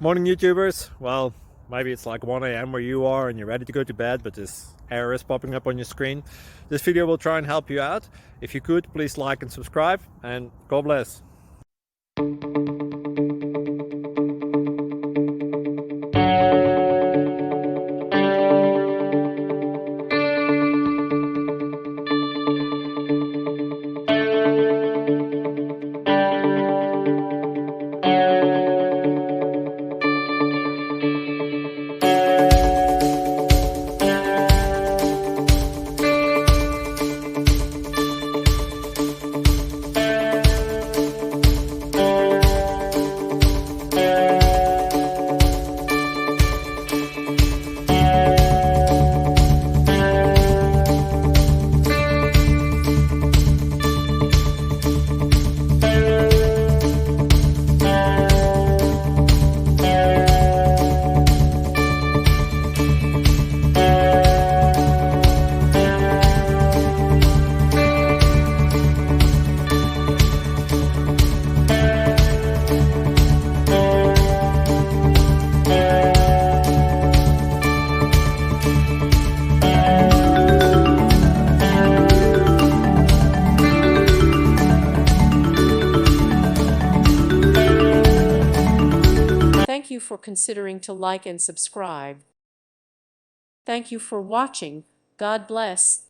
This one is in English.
Morning YouTubers. Well, maybe it's like 1 a.m. where you are and you're ready to go to bed, but this error is popping up on your screen. This video will try and help you out. If you could, please like and subscribe, and God bless. Thank you for considering to like and subscribe. Thank you for watching. God bless.